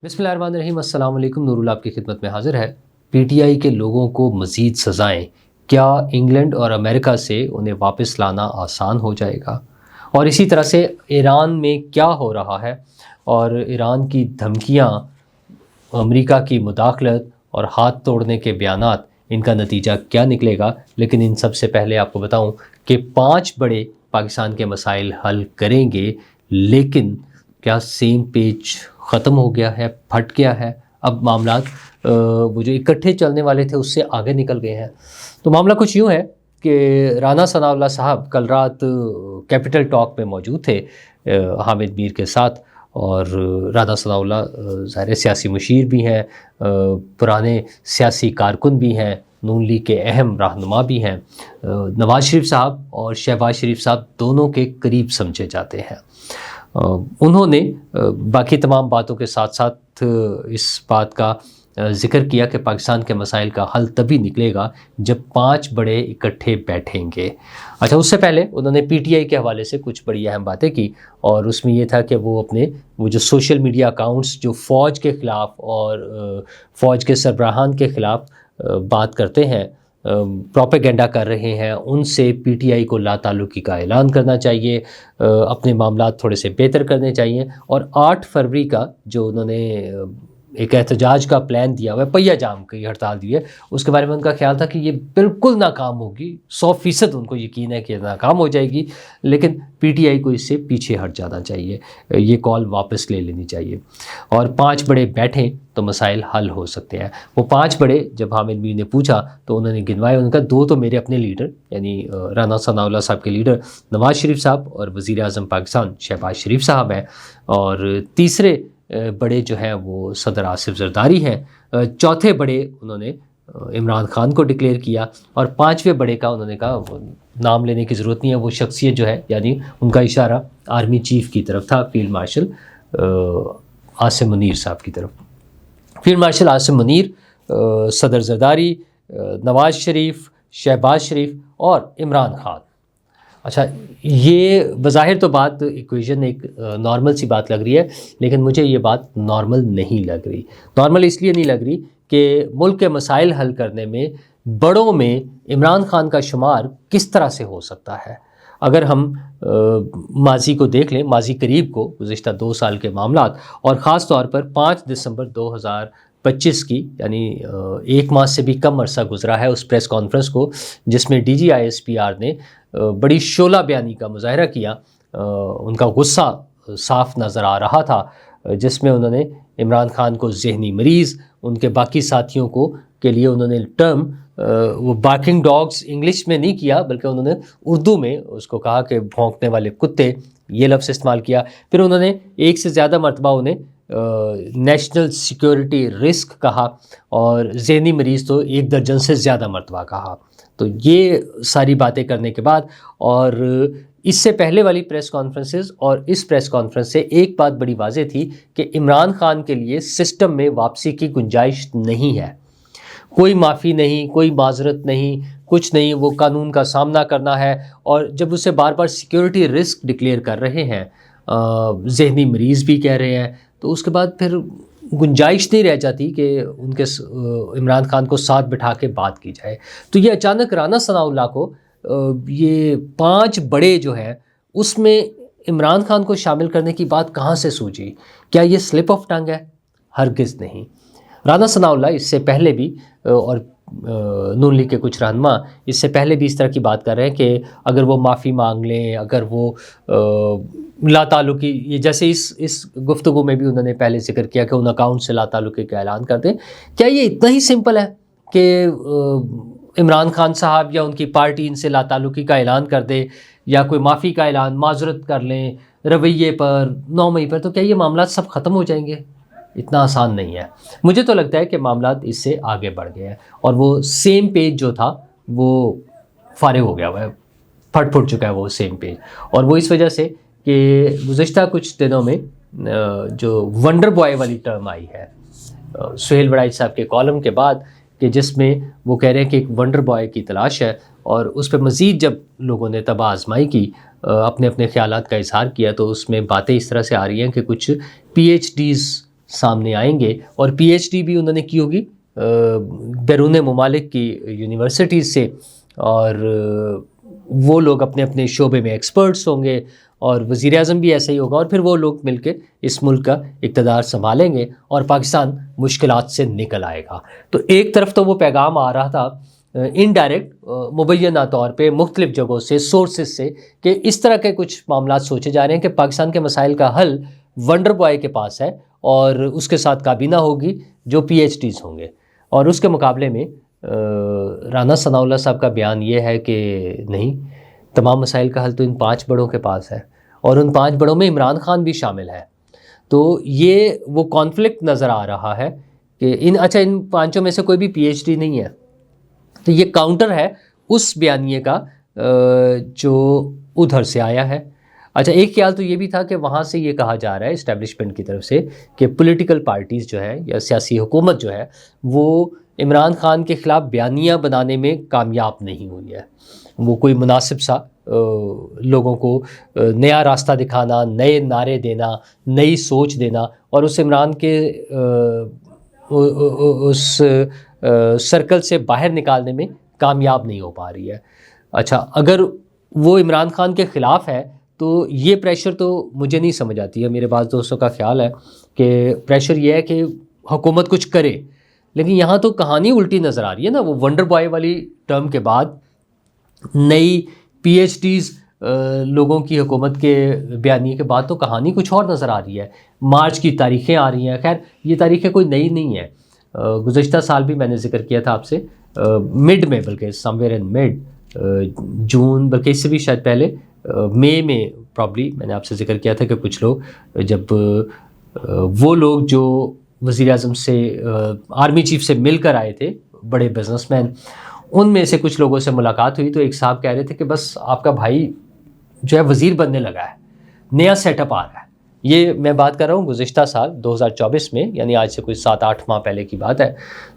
بسم اللہ الرحمن الرحیم۔ السلام علیکم، نور اللہ آپ کی خدمت میں حاضر ہے۔ پی ٹی آئی کے لوگوں کو مزید سزائیں، کیا انگلینڈ اور امریکہ سے انہیں واپس لانا آسان ہو جائے گا؟ اور اسی طرح سے ایران میں کیا ہو رہا ہے اور ایران کی دھمکیاں، امریکہ کی مداخلت اور ہاتھ توڑنے کے بیانات، ان کا نتیجہ کیا نکلے گا؟ لیکن ان سب سے پہلے آپ کو بتاؤں کہ 5 بڑے پاکستان کے مسائل حل کریں گے، لیکن کیا سیم پیج ختم ہو گیا ہے، پھٹ گیا ہے؟ اب معاملات وہ جو اکٹھے چلنے والے تھے اس سے آگے نکل گئے ہیں۔ تو معاملہ کچھ یوں ہے کہ رانا ثناء اللہ صاحب کل رات کیپٹل ٹاک میں موجود تھے حامد میر کے ساتھ، اور رانا ثناء اللہ ظاہر سیاسی مشیر بھی ہیں، پرانے سیاسی کارکن بھی ہیں، نون لیگ کے اہم رہنما بھی ہیں، نواز شریف صاحب اور شہباز شریف صاحب دونوں کے قریب سمجھے جاتے ہیں۔ انہوں نے باقی تمام باتوں کے ساتھ ساتھ اس بات کا ذکر کیا کہ پاکستان کے مسائل کا حل تبھی نکلے گا جب 5 بڑے اکٹھے بیٹھیں گے۔ اچھا، اس سے پہلے انہوں نے پی ٹی آئی کے حوالے سے کچھ بڑی اہم باتیں کی، اور اس میں یہ تھا کہ وہ وہ جو سوشل میڈیا اکاؤنٹس جو فوج کے خلاف اور فوج کے سربراہان کے خلاف بات کرتے ہیں، پروپیگنڈا کر رہے ہیں، ان سے پی ٹی آئی کو لا تعلقی کا اعلان کرنا چاہیے، اپنے معاملات تھوڑے سے بہتر کرنے چاہیے۔ اور 8 فروری کا جو انہوں نے ایک احتجاج کا پلان دیا ہوا ہے، پہیہ جام کی ہڑتال دی ہے، اس کے بارے میں ان کا خیال تھا کہ یہ بالکل ناکام ہوگی، 100% ان کو یقین ہے کہ یہ ناکام ہو جائے گی، لیکن پی ٹی آئی کو اس سے پیچھے ہٹ جانا چاہیے، یہ کال واپس لے لینی چاہیے، اور 5 بڑے بیٹھیں تو مسائل حل ہو سکتے ہیں۔ وہ 5 بڑے جب حامد میر نے پوچھا تو انہوں نے گنوائے، ان کا 2 تو میرے اپنے لیڈر یعنی رانا ثناء اللہ صاحب کے لیڈر نواز شریف صاحب اور وزیر اعظم پاکستان شہباز شریف صاحب ہیں، اور تیسرے بڑے جو ہیں وہ صدر آصف زرداری ہیں، چوتھے بڑے انہوں نے عمران خان کو ڈکلیئر کیا، اور 5ویں بڑے کا انہوں نے کہا نام لینے کی ضرورت نہیں ہے، وہ شخصیت جو ہے، یعنی ان کا اشارہ آرمی چیف کی طرف تھا، فیلڈ مارشل عاصم منیر صاحب کی طرف۔ فیلڈ مارشل عاصم منیر، صدر زرداری، نواز شریف، شہباز شریف اور عمران خان۔ اچھا، یہ بظاہر تو بات ایکویژن ایک نارمل سی بات لگ رہی ہے، لیکن مجھے یہ بات نارمل نہیں لگ رہی۔ نارمل اس لیے نہیں لگ رہی کہ ملک کے مسائل حل کرنے میں بڑوں میں عمران خان کا شمار کس طرح سے ہو سکتا ہے۔ اگر ہم ماضی کو دیکھ لیں، ماضی قریب کو، گزشتہ 2 سال کے معاملات، اور خاص طور پر 5 دسمبر 2025 کی، یعنی 1 ماہ سے بھی کم عرصہ گزرا ہے اس پریس کانفرنس کو، جس میں D G I S P R نے بڑی شعلہ بیانی کا مظاہرہ کیا، ان کا غصہ صاف نظر آ رہا تھا، جس میں انہوں نے عمران خان کو ذہنی مریض، ان کے باقی ساتھیوں کو کے لیے انہوں نے ٹرم وہ بارکنگ ڈاگز انگلش میں نہیں کیا، بلکہ انہوں نے اردو میں اس کو کہا کہ بھونکنے والے کتے، یہ لفظ استعمال کیا۔ پھر انہوں نے 1 سے زیادہ مرتبہ انہیں نیشنل سیکیورٹی رسک کہا، اور ذہنی مریض تو 1 درجن سے زیادہ مرتبہ کہا۔ تو یہ ساری باتیں کرنے کے بعد، اور اس سے پہلے والی پریس کانفرنسز اور اس پریس کانفرنس سے ایک بات بڑی واضح تھی کہ عمران خان کے لیے سسٹم میں واپسی کی گنجائش نہیں ہے، کوئی معافی نہیں، کوئی معذرت نہیں، کچھ نہیں، وہ قانون کا سامنا کرنا ہے۔ اور جب اسے بار بار سیکیورٹی رسک ڈکلیئر کر رہے ہیں، ذہنی مریض بھی کہہ رہے ہیں، تو اس کے بعد پھر گنجائش نہیں رہ جاتی کہ ان کے عمران خان کو ساتھ بٹھا کے بات کی جائے۔ تو یہ اچانک رانا ثناء اللہ کو یہ 5 بڑے جو ہیں اس میں عمران خان کو شامل کرنے کی بات کہاں سے سوچی؟ کیا یہ سلپ آف ٹنگ ہے؟ ہرگز نہیں۔ رانا ثناء اللہ اس سے پہلے بھی، اور نون لیگ کے کچھ رہنما اس سے پہلے بھی اس طرح کی بات کر رہے ہیں کہ اگر وہ معافی مانگ لیں، اگر وہ لا تعلقی، یہ جیسے اس گفتگو میں بھی انہوں نے پہلے ذکر کیا کہ ان اکاؤنٹ سے لا تعلقی کا اعلان کر دیں، کیا یہ اتنا ہی سمپل ہے کہ عمران خان صاحب یا ان کی پارٹی ان سے لا تعلقی کا اعلان کر دے، یا کوئی معافی کا اعلان، معذرت کر لیں رویے پر 9 مئی پر، تو کیا یہ معاملات سب ختم ہو جائیں گے؟ اتنا آسان نہیں ہے۔ مجھے تو لگتا ہے کہ معاملات اس سے آگے بڑھ گئے ہیں، اور وہ سیم پیج جو تھا وہ فارغ ہو گیا ہوا ہے، پھٹ چکا ہے وہ سیم پیج، اور وہ اس وجہ سے کہ گزشتہ کچھ دنوں میں جو ونڈر بوائے والی ٹرم آئی ہے سہیل وڑائی صاحب کے کالم کے بعد، کہ جس میں وہ کہہ رہے ہیں کہ ایک ونڈر بوائے کی تلاش ہے، اور اس پہ مزید جب لوگوں نے طبع آزمائی کی، اپنے خیالات کا اظہار کیا، تو اس میں باتیں اس طرح سے آ رہی ہیں کہ کچھ پی ایچ ڈیز سامنے آئیں گے، اور پی ایچ ڈی بھی انہوں نے کی ہوگی بیرون ممالک کی یونیورسٹیز سے، اور وہ لوگ اپنے اپنے شعبے میں ایکسپرٹس ہوں گے، اور وزیر اعظم بھی ایسا ہی ہوگا، اور پھر وہ لوگ مل کے اس ملک کا اقتدار سنبھالیں گے اور پاکستان مشکلات سے نکل آئے گا۔ تو ایک طرف تو وہ پیغام آ رہا تھا انڈائریکٹ، مبینہ طور پہ مختلف جگہوں سے، سورسز سے، کہ اس طرح کے کچھ معاملات سوچے جا رہے ہیں کہ پاکستان کے مسائل کا حل ونڈر بوائے کے پاس ہے، اور اس کے ساتھ کابینہ ہوگی جو پی ایچ ڈیز ہوں گے، اور اس کے مقابلے میں رانا ثناء اللہ صاحب کا بیان یہ ہے کہ نہیں، تمام مسائل کا حل تو ان 5 بڑوں کے پاس ہے، اور ان 5 بڑوں میں عمران خان بھی شامل ہے۔ تو یہ وہ کانفلکٹ نظر آ رہا ہے کہ ان 5 میں سے کوئی بھی پی ایچ ڈی نہیں ہے۔ تو یہ کاؤنٹر ہے اس بیانیے کا جو ادھر سے آیا ہے۔ اچھا، ایک خیال تو یہ بھی تھا کہ وہاں سے یہ کہا جا رہا ہے اسٹیبلشمنٹ کی طرف سے کہ پولیٹیکل پارٹیز جو ہے یا سیاسی حکومت جو ہے وہ عمران خان کے خلاف بیانیہ بنانے میں کامیاب نہیں ہوئی ہے، وہ کوئی مناسب سا لوگوں کو نیا راستہ دکھانا، نئے نعرے دینا، نئی سوچ دینا، اور اس عمران کے اس سرکل سے باہر نکالنے میں کامیاب نہیں ہو پا رہی ہے۔ اچھا، اگر وہ عمران خان کے خلاف ہے تو یہ پریشر تو مجھے نہیں سمجھ آتی ہے۔ میرے بعض دوستوں کا خیال ہے کہ پریشر یہ ہے کہ حکومت کچھ کرے، لیکن یہاں تو کہانی الٹی نظر آ رہی ہے نا۔ وہ ونڈر بوائے والی ٹرم کے بعد نئی پی ایچ ڈیز لوگوں کی حکومت کے بیانیے کے بعد تو کہانی کچھ اور نظر آ رہی ہے۔ مارچ کی تاریخیں آ رہی ہیں، خیر یہ تاریخیں کوئی نئی نہیں ہیں، گزشتہ سال بھی میں نے ذکر کیا تھا آپ سے، مڈ میں، بلکہ سم ویئر ان مڈ جون، بلکہ اس سے بھی شاید پہلے مئی میں پرابلی میں نے آپ سے ذکر کیا تھا کہ کچھ لوگ، جب وہ لوگ جو وزیر اعظم سے، آرمی چیف سے مل کر آئے تھے، بڑے بزنس مین، ان میں سے کچھ لوگوں سے ملاقات ہوئی تو ایک صاحب کہہ رہے تھے کہ بس آپ کا بھائی جو ہے وزیر بننے لگا ہے، نیا سیٹ اپ آ رہا ہے۔ یہ میں بات کر رہا ہوں گزشتہ سال 2024 میں، یعنی آج سے کوئی 7-8 ماہ پہلے کی بات ہے۔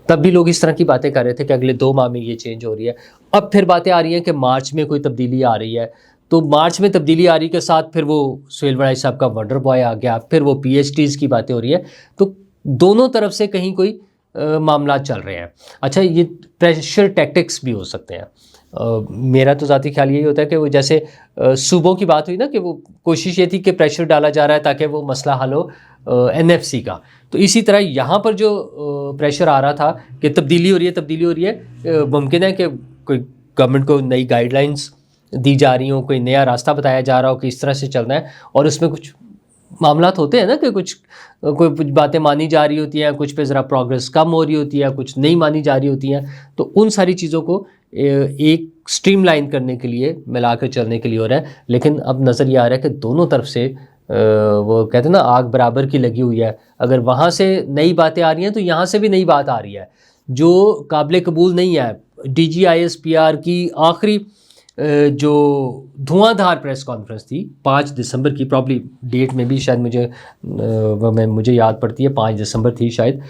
تب بھی لوگ اس طرح کی باتیں کر رہے تھے کہ اگلے 2 ماہ میں یہ چینج ہو رہی ہے۔ اب پھر باتیں آ رہی ہیں کہ مارچ میں کوئی تبدیلی آ رہی ہے، تو مارچ میں تبدیلی آ رہی کے ساتھ پھر وہ سہیل وڑائی صاحب کا ونڈر بوائے آ گیا، پھر وہ پی ایچ ڈیز کی باتیں ہو رہی ہیں، تو دونوں طرف سے کہیں کوئی معاملات چل رہے ہیں۔ اچھا، یہ پریشر ٹیکٹکس بھی ہو سکتے ہیں۔ میرا تو ذاتی خیال یہی ہوتا ہے کہ وہ جیسے صوبوں کی بات ہوئی نا، کہ وہ کوشش یہ تھی کہ پریشر ڈالا جا رہا ہے تاکہ وہ مسئلہ حل ہو این ایف سی کا، تو اسی طرح یہاں پر جو پریشر آ رہا تھا کہ تبدیلی ہو رہی ہے، ممکن ہے کہ کوئی گورنمنٹ کو نئی گائیڈ لائنس دی جا رہی ہوں، کوئی نیا راستہ بتایا جا رہا ہو کہ اس طرح سے چلنا ہے، اور اس میں کچھ معاملات ہوتے ہیں نا کہ کوئی باتیں مانی جا رہی ہوتی ہیں، کچھ پہ ذرا پروگرس کم ہو رہی ہوتی ہے، کچھ نہیں مانی جا رہی ہوتی ہیں، تو ان ساری چیزوں کو ایک سٹریم لائن کرنے کے لیے، ملا کر چلنے کے لیے ہو رہا ہے۔ لیکن اب نظر یہ آ رہا ہے کہ دونوں طرف سے وہ کہتے ہیں نا آگ برابر کی لگی ہوئی ہے، اگر وہاں سے نئی باتیں آ رہی ہیں تو یہاں سے بھی نئی بات آ رہی ہے جو قابل قبول نہیں ہے۔ D G I S P R کی آخری جو دھواں دھار پریس کانفرنس تھی 5 دسمبر کی، پرابلی ڈیٹ میں بھی شاید مجھے یاد پڑتی ہے 5 دسمبر تھی شاید،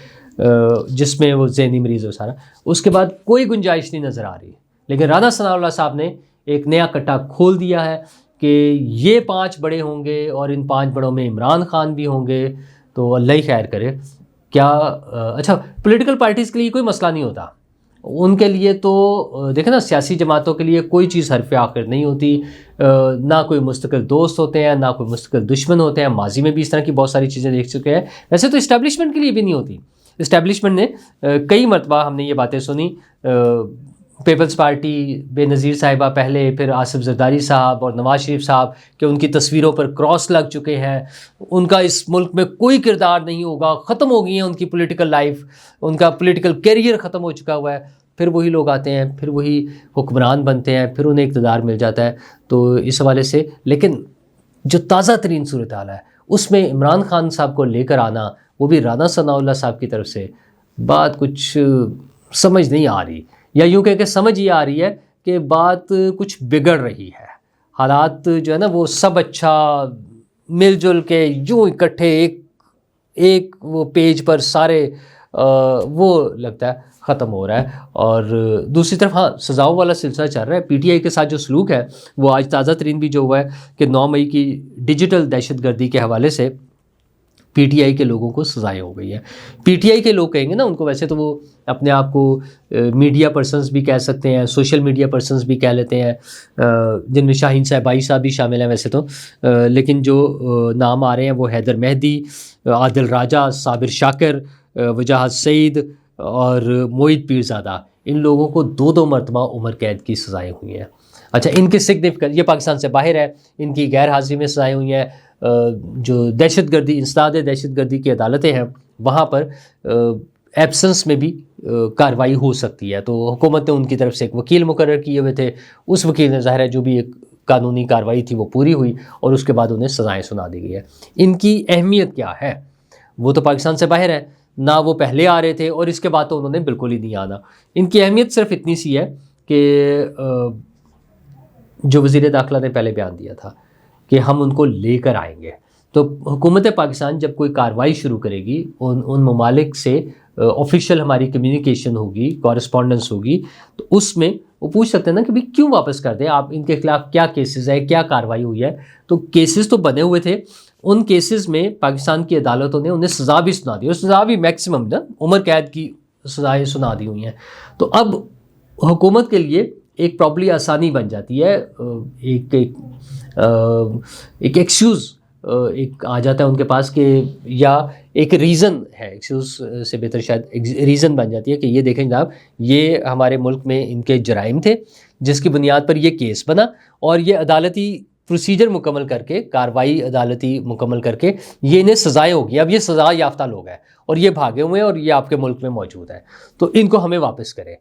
جس میں وہ ذہنی مریض ہو سارا، اس کے بعد کوئی گنجائش نہیں نظر آ رہی۔ لیکن رانا ثناء اللہ صاحب نے ایک نیا کٹا کھول دیا ہے کہ یہ 5 بڑے ہوں گے اور ان 5 بڑوں میں عمران خان بھی ہوں گے، تو اللہ ہی خیر کرے۔ کیا اچھا، پولیٹیکل پارٹیز کے لیے کوئی مسئلہ نہیں ہوتا، ان کے لیے تو دیکھیں نا، سیاسی جماعتوں کے لیے کوئی چیز حرف آخر نہیں ہوتی، نہ کوئی مستقل دوست ہوتے ہیں، نہ کوئی مستقل دشمن ہوتے ہیں، ماضی میں بھی اس طرح کی بہت ساری چیزیں دیکھ چکے ہیں۔ ویسے تو اسٹیبلشمنٹ کے لیے بھی نہیں ہوتی، اسٹیبلشمنٹ نے کئی مرتبہ ہم نے یہ باتیں سنی، پیپلز پارٹی بے نظیر صاحبہ پہلے، پھر آصف زرداری صاحب اور نواز شریف صاحب، کہ ان کی تصویروں پر کراس لگ چکے ہیں، ان کا اس ملک میں کوئی کردار نہیں ہوگا، ختم ہو گئی ہیں ان کی پولیٹیکل لائف، ان کا پولیٹیکل کیریئر ختم ہو چکا ہوا ہے۔ پھر وہی لوگ آتے ہیں، پھر وہی حکمران بنتے ہیں، پھر انہیں اقتدار مل جاتا ہے۔ تو اس حوالے سے لیکن جو تازہ ترین صورتحال ہے اس میں عمران خان صاحب کو لے کر آنا، وہ بھی رانا ثناء اللہ صاحب کی طرف سے، بات کچھ سمجھ نہیں آ رہی، یا یوں کہ سمجھ یہ آ رہی ہے کہ بات کچھ بگڑ رہی ہے، حالات جو ہے نا وہ سب اچھا مل جل کے یوں اکٹھے ایک وہ پیج پر سارے وہ لگتا ہے ختم ہو رہا ہے۔ اور دوسری طرف ہاں، سزاؤں والا سلسلہ چل رہا ہے۔ پی ٹی آئی کے ساتھ جو سلوک ہے وہ آج تازہ ترین بھی جو ہوا ہے کہ 9 مئی کی ڈیجیٹل دہشت گردی کے حوالے سے پی ٹی آئی کے لوگوں کو سزائیں ہو گئی ہیں. پی ٹی آئی کے لوگ کہیں گے نا ان کو، ویسے تو وہ اپنے آپ کو میڈیا پرسنز بھی کہہ سکتے ہیں، سوشل میڈیا پرسنز بھی کہہ لیتے ہیں، جن میں شاہین صاحبائی صاحب بھی شامل ہیں ویسے تو، لیکن جو نام آ رہے ہیں وہ حیدر مہدی، عادل راجہ، صابر شاکر، وجاہت سعید اور معید پیرزادہ، ان لوگوں کو 2 مرتبہ عمر قید کی سزائیں ہوئی ہیں. اچھا، ان کی سگنیفیکنس، یہ پاکستان سے باہر ہے، ان کی غیر حاضری میں سزائیں ہوئی ہیں. جو دہشت گردی، انسداد دہشت گردی کی عدالتیں ہیں وہاں پر ایبسنس میں بھی کارروائی ہو سکتی ہے. تو حکومت نے ان کی طرف سے ایک وکیل مقرر کیے ہوئے تھے، اس وکیل نے ظاہر ہے جو بھی ایک قانونی کارروائی تھی وہ پوری ہوئی اور اس کے بعد انہیں سزائیں سنا دی گئی ہے. ان کی اہمیت کیا ہے؟ وہ تو پاکستان سے باہر ہے، نہ وہ پہلے آ رہے تھے اور اس کے بعد تو انہوں نے بالکل ہی نہیں آنا. ان کی اہمیت صرف اتنی سی ہے کہ جو وزیر داخلہ نے پہلے بیان دیا تھا کہ ہم ان کو لے کر آئیں گے، تو حکومت پاکستان جب کوئی کارروائی شروع کرے گی، ان ممالک سے آفیشیل ہماری کمیونیکیشن ہوگی، کورسپونڈنس ہوگی، تو اس میں وہ پوچھ سکتے ہیں نا کہ بھئی کیوں واپس کر دیں آپ، ان کے خلاف کیا کیسز ہے، کیا کارروائی ہوئی ہے. تو کیسز تو بنے ہوئے تھے، ان کیسز میں پاکستان کی عدالتوں نے انہیں سزا بھی سنا دی، اور سزا بھی میکسیمم نا عمر قید کی سزائیں سنا دی ہوئی ہیں. تو اب حکومت کے لیے ایک پرابلی آسانی بن جاتی ہے، ایک ایکسکیوز ایک آ جاتا ہے ان کے پاس کہ، یا ایک ریزن ہے، ایکسکیوز سے بہتر شاید ریزن بن جاتی ہے کہ یہ دیکھیں جناب، یہ ہمارے ملک میں ان کے جرائم تھے جس کی بنیاد پر یہ کیس بنا، اور یہ عدالتی پروسیجر مکمل کر کے، کارروائی عدالتی مکمل کر کے یہ انہیں سزائیں ہوگی. اب یہ سزا یافتہ لوگ ہیں اور یہ بھاگے ہوئے ہیں اور یہ آپ کے ملک میں موجود ہے، تو ان کو ہمیں واپس کریں.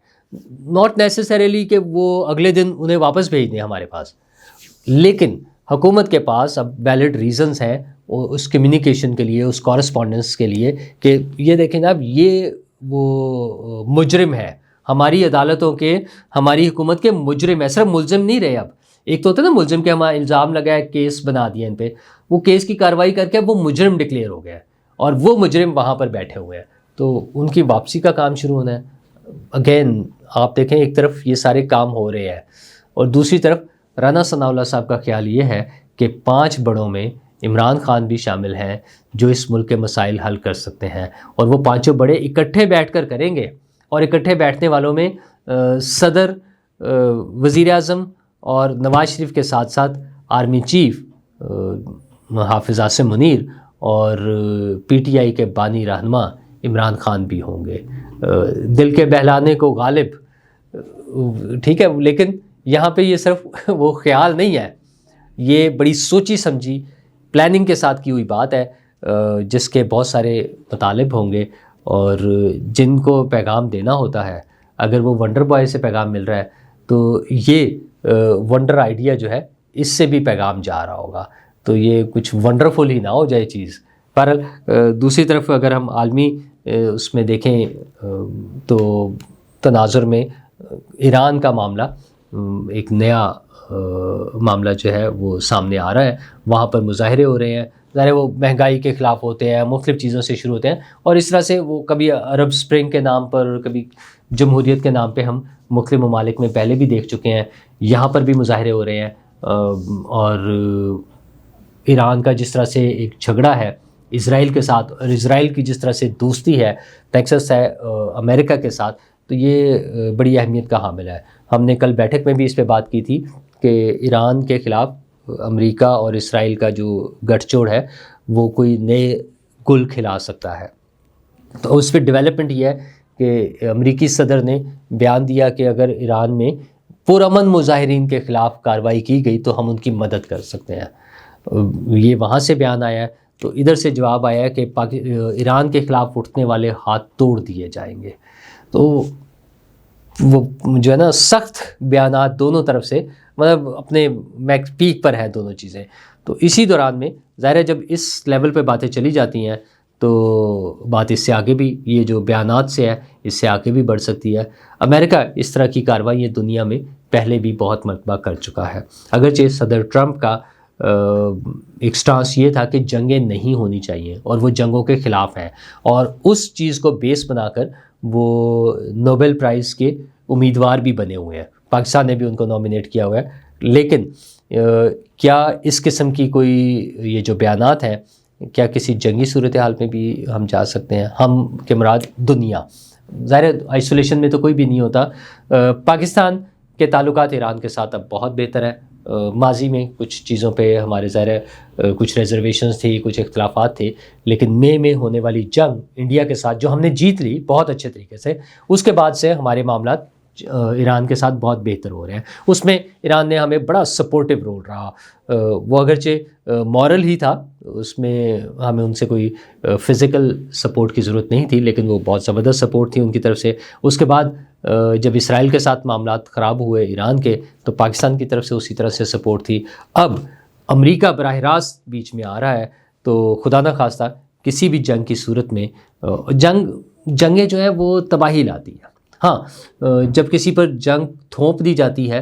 ناٹ نیسیسریلی کہ وہ اگلے دن انہیں واپس بھیج دیں ہمارے پاس، لیکن حکومت کے پاس اب ویلڈ ریزنز ہیں اس کمیونیکیشن کے لیے، اس کورسپونڈنس کے لیے، کہ یہ دیکھیں جناب، یہ وہ مجرم ہے، ہماری عدالتوں کے، ہماری حکومت کے مجرم ہے، صرف ملزم نہیں رہے. اب ایک تو ہوتا ہے نا ملزم کے، ہمارا الزام لگا ہے، کیس بنا دیا ان پہ، وہ کیس کی کارروائی کر کے اب وہ مجرم ڈکلیئر ہو گیا ہے اور وہ مجرم وہاں پر بیٹھے ہوئے ہیں، تو ان کی واپسی کا کام شروع ہونا ہے. اگین آپ دیکھیں، ایک طرف یہ سارے کام ہو رہے ہیں اور دوسری طرف رانا ثناء اللہ صاحب کا خیال یہ ہے کہ 5 بڑوں میں عمران خان بھی شامل ہیں جو اس ملک کے مسائل حل کر سکتے ہیں، اور وہ 5 بڑے اکٹھے بیٹھ کر کریں گے. اور اکٹھے بیٹھنے والوں میں صدر، وزیر اعظم اور نواز شریف کے ساتھ ساتھ آرمی چیف حافظ عاصم منیر اور پی ٹی آئی کے بانی رہنما عمران خان بھی ہوں گے. دل کے بہلانے کو غالب، ٹھیک ہے، لیکن یہاں پہ یہ صرف وہ خیال نہیں ہے، یہ بڑی سوچی سمجھی پلاننگ کے ساتھ کی ہوئی بات ہے، جس کے بہت سارے مطالب ہوں گے اور جن کو پیغام دینا ہوتا ہے. اگر وہ ونڈر بوائے سے پیغام مل رہا ہے تو یہ ونڈر آئیڈیا جو ہے اس سے بھی پیغام جا رہا ہوگا، تو یہ کچھ ونڈرفل ہی نہ ہو جائے چیز. پر دوسری طرف اگر ہم عالمی اس میں دیکھیں تو تناظر میں ایران کا معاملہ ایک نیا معاملہ جو ہے وہ سامنے آ رہا ہے. وہاں پر مظاہرے ہو رہے ہیں، ظاہر ہے وہ مہنگائی کے خلاف ہوتے ہیں، مختلف چیزوں سے شروع ہوتے ہیں، اور اس طرح سے وہ کبھی عرب سپرنگ کے نام پر، کبھی جمہوریت کے نام پہ ہم مختلف ممالک میں پہلے بھی دیکھ چکے ہیں. یہاں پر بھی مظاہرے ہو رہے ہیں، اور ایران کا جس طرح سے ایک جھگڑا ہے اسرائیل کے ساتھ، اور اسرائیل کی جس طرح سے دوستی ہے، ٹیکسس ہے امریکہ کے ساتھ، تو یہ بڑی اہمیت کا حامل ہے. ہم نے کل بیٹھک میں بھی اس پہ بات کی تھی کہ ایران کے خلاف امریکہ اور اسرائیل کا جو گٹھ جوڑ ہے وہ کوئی نئے گل کھلا سکتا ہے. تو اس پہ ڈیولپمنٹ یہ ہے کہ امریکی صدر نے بیان دیا کہ اگر ایران میں پرامن مظاہرین کے خلاف کارروائی کی گئی تو ہم ان کی مدد کر سکتے ہیں. یہ وہاں سے بیان آیا ہے، تو ادھر سے جواب آیا ہے کہ ایران کے خلاف اٹھنے والے ہاتھ توڑ دیے جائیں گے. تو وہ جو ہے نا سخت بیانات دونوں طرف سے، مطلب اپنے میکس پیک پر ہیں دونوں چیزیں. تو اسی دوران میں ظاہر ہے جب اس لیول پہ باتیں چلی جاتی ہیں تو بات اس سے آگے بھی، یہ جو بیانات سے ہے اس سے آگے بھی بڑھ سکتی ہے. امریکہ اس طرح کی کارروائی دنیا میں پہلے بھی بہت مرتبہ کر چکا ہے، اگرچہ صدر ٹرمپ کا ایک سٹانس یہ تھا کہ جنگیں نہیں ہونی چاہیے اور وہ جنگوں کے خلاف ہیں، اور اس چیز کو بیس بنا کر وہ نوبل پرائز کے امیدوار بھی بنے ہوئے ہیں. پاکستان نے بھی ان کو نامینیٹ کیا ہوا ہے. لیکن کیا اس قسم کی کوئی یہ جو بیانات ہیں کیا کسی جنگی صورتحال میں بھی ہم جا سکتے ہیں؟ ہم کے مراد دنیا، ظاہر آئسولیشن میں تو کوئی بھی نہیں ہوتا۔ پاکستان کے تعلقات ایران کے ساتھ اب بہت بہتر ہے۔ ماضی میں کچھ چیزوں پہ ہمارے ظاہر کچھ ریزرویشنز تھی، کچھ اختلافات تھے، لیکن مئی میں ہونے والی جنگ انڈیا کے ساتھ جو ہم نے جیت لی بہت اچھے طریقے سے، اس کے بعد سے ہمارے معاملات ایران کے ساتھ بہت بہتر ہو رہے ہیں۔ اس میں ایران نے ہمیں بڑا سپورٹیو رول رہا، وہ اگرچہ مورل ہی تھا، اس میں ہمیں ان سے کوئی فزیکل سپورٹ کی ضرورت نہیں تھی، لیکن وہ بہت زبردست سپورٹ تھی ان کی طرف سے۔ اس کے بعد جب اسرائیل کے ساتھ معاملات خراب ہوئے ایران کے، تو پاکستان کی طرف سے اسی طرح سے سپورٹ تھی۔ اب امریکہ براہ راست بیچ میں آ رہا ہے، تو خدا نہ خواستہ کسی بھی جنگ کی صورت میں جنگیں جو ہے وہ تباہی لاتی ہیں۔ ہاں، جب کسی پر جنگ تھوپ دی جاتی ہے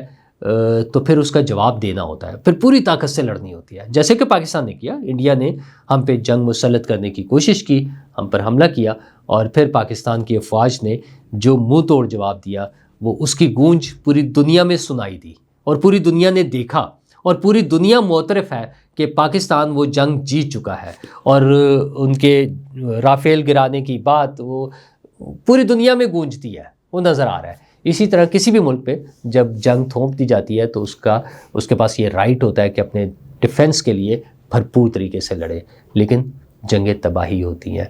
تو پھر اس کا جواب دینا ہوتا ہے، پھر پوری طاقت سے لڑنی ہوتی ہے، جیسے کہ پاکستان نے کیا۔ انڈیا نے ہم پہ جنگ مسلط کرنے کی کوشش کی، ہم پر حملہ کیا، اور پھر پاکستان کی افواج نے جو منہ توڑ جواب دیا، وہ اس کی گونج پوری دنیا میں سنائی دی، اور پوری دنیا نے دیکھا، اور پوری دنیا معترف ہے کہ پاکستان وہ جنگ جیت چکا ہے، اور ان کے رافیل گرانے کی بات وہ پوری دنیا میں گونجتی ہے، وہ نظر آ رہا ہے۔ اسی طرح کسی بھی ملک پہ جب جنگ تھوپ دی جاتی ہے تو اس کے پاس یہ رائٹ ہوتا ہے کہ اپنے ڈیفنس کے لیے بھرپور طریقے سے لڑے، لیکن جنگیں تباہی ہوتی ہیں۔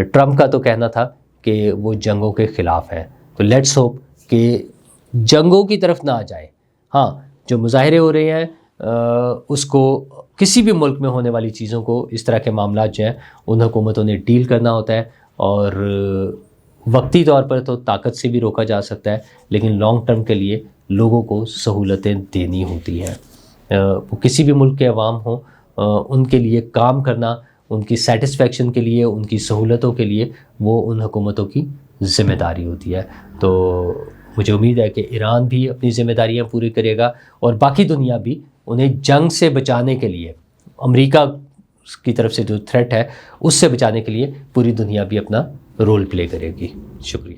ٹرمپ کا تو کہنا تھا کہ وہ جنگوں کے خلاف ہے، تو لیٹس ہوپ کہ جنگوں کی طرف نہ آ جائے۔ ہاں، جو مظاہرے ہو رہے ہیں اس کو، کسی بھی ملک میں ہونے والی چیزوں کو، اس طرح کے معاملات جو ہیں ان حکومتوں نے ڈیل کرنا ہوتا ہے، اور وقتی طور پر تو طاقت سے بھی روکا جا سکتا ہے، لیکن لانگ ٹرم کے لیے لوگوں کو سہولتیں دینی ہوتی ہیں۔ وہ کسی بھی ملک کے عوام ہوں، ان کے لیے کام کرنا، ان کی سیٹسفیکشن کے لیے، ان کی سہولتوں کے لیے، وہ ان حکومتوں کی ذمہ داری ہوتی ہے۔ تو مجھے امید ہے کہ ایران بھی اپنی ذمہ داریاں پوری کرے گا، اور باقی دنیا بھی انہیں جنگ سے بچانے کے لیے، امریکہ کی طرف سے جو تھریٹ ہے اس سے بچانے کے لیے پوری دنیا بھی اپنا رول پلے کرے گی۔ شکریہ۔